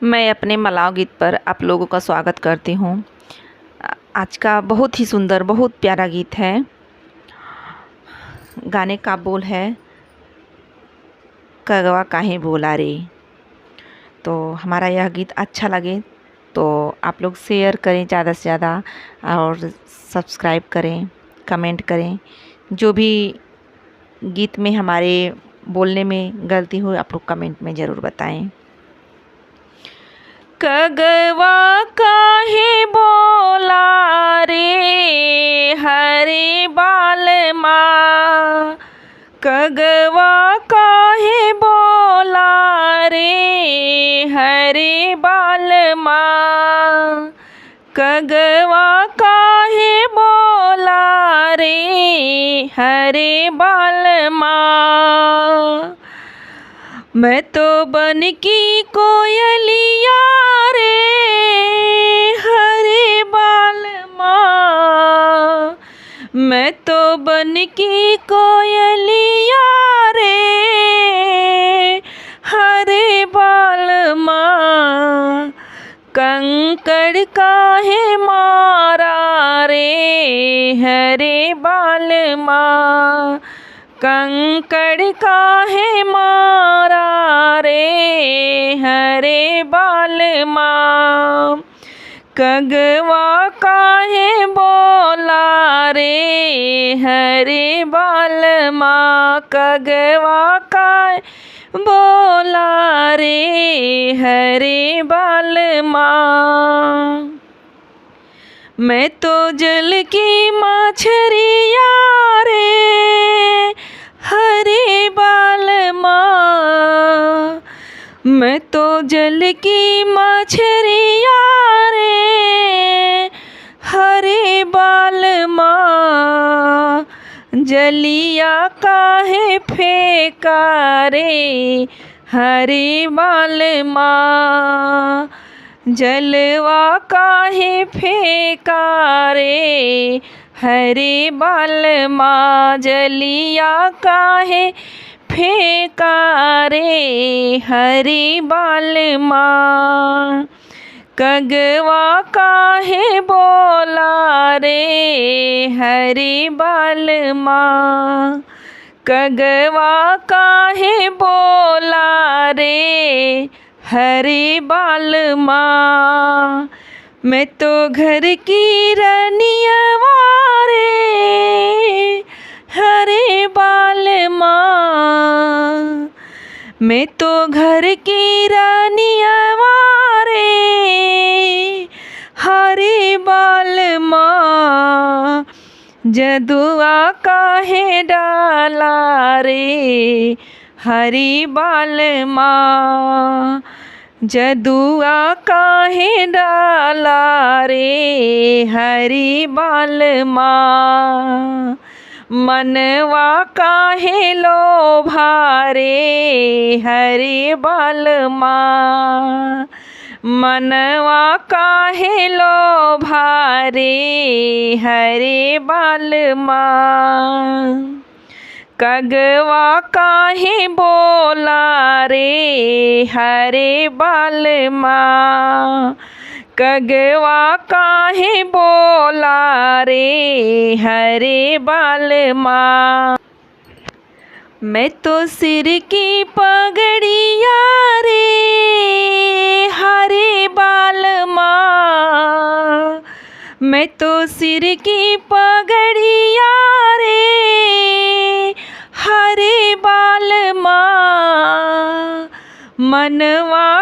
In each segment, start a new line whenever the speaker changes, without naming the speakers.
मैं अपने मलाव गीत पर आप लोगों का स्वागत करती हूँ। आज का बहुत ही सुंदर, बहुत प्यारा गीत है। गाने का बोल है कगवा काहे बोला रे। तो हमारा यह गीत अच्छा लगे तो आप लोग शेयर करें ज़्यादा से ज़्यादा और सब्सक्राइब करें, कमेंट करें। जो भी गीत में हमारे बोलने में गलती हो आप लोग कमेंट में ज़रूर बताएं। कगवा काहे बोला रे हरे बाल माँ, कगवा काहे बोला रे हरे बाल माँ, कगवा काहे बोला रे हरे बाल माँ। मैं तो बन की कोयलिया रे हरे बाल माँ, मैं तो बन की कोयलिया रे हरे बाल माँ। कंकड़ काहे मारा रे हरे बाल माँ, कंकड़ काहे मारा रे हरे बाल माँ। कगवा काहे बोला रे हरे बाल माँ, कगवा काहे बोला रे हरे बाल माँ। मैं तो जल की मछरिया रे हरे बाल माँ, मैं तो जल की मछरिया रे हरे बाल माँ। जलिया काहे फेंका रे हरे बाल माँ, जलवा काहे फेंका रे हरे बाल माँ। जलिया काहे फेंका रे हरे बाल माँ। कगवा काहे बोला रे हरे बाल माँ, कगवा काहे बोला रे हरे बाल माँ। मैं तो घर की रनियवा रे हरे बाल माँ, मैं तो घर की रनियवा रे हरे बाल माँ। जदुआ काहे डाला रे हरे बाल माँ, जदुआ काहे डाला रे हरे बाल माँ। मनवा काहे लोभा रे हरे बाल माँ, मनवा काहे लोभा रे हरे बाल माँ। कगवा काहे बोला रे हरे बाल माँ, कगवा काहे बोला रे हरे बाल माँ। मैं तो सिर की पगड़िया रे हरे बाल माँ, मैं तो सिर की पगड़िया रे हरे बाल माँ। मनवा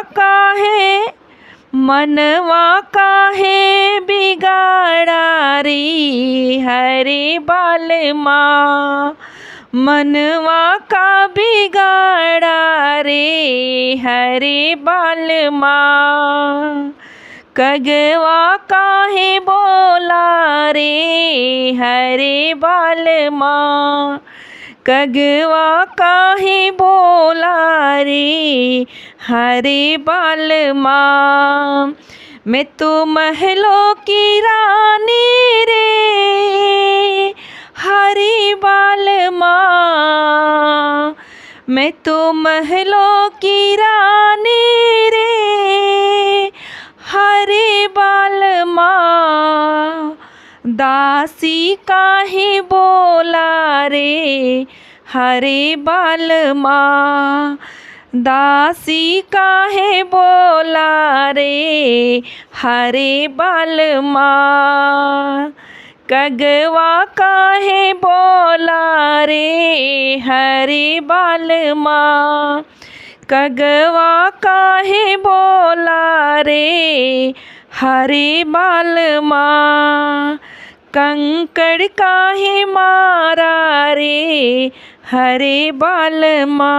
काहे बिगाड़ा रे हरे बाल माँ, मनवा का बिगाड़ा रे हरे बाल माँ। कगवा काहे बोला रे हरे बाल माँ, कगवा काहे बोला रे हरे बाल माँ। मैं तो महलों की रानी रे हरे बाल माँ, मैं तो महलों की रानी रे दासी काहे बोला रे हरे बालमा, दासी काहे बोला रे हरे बालमा, कगवा काहे बोला रे हरे बालमा, कगवा काहे बोला रे हरे बालमा, कंकड़ काहे मारा रे हरे बालमा।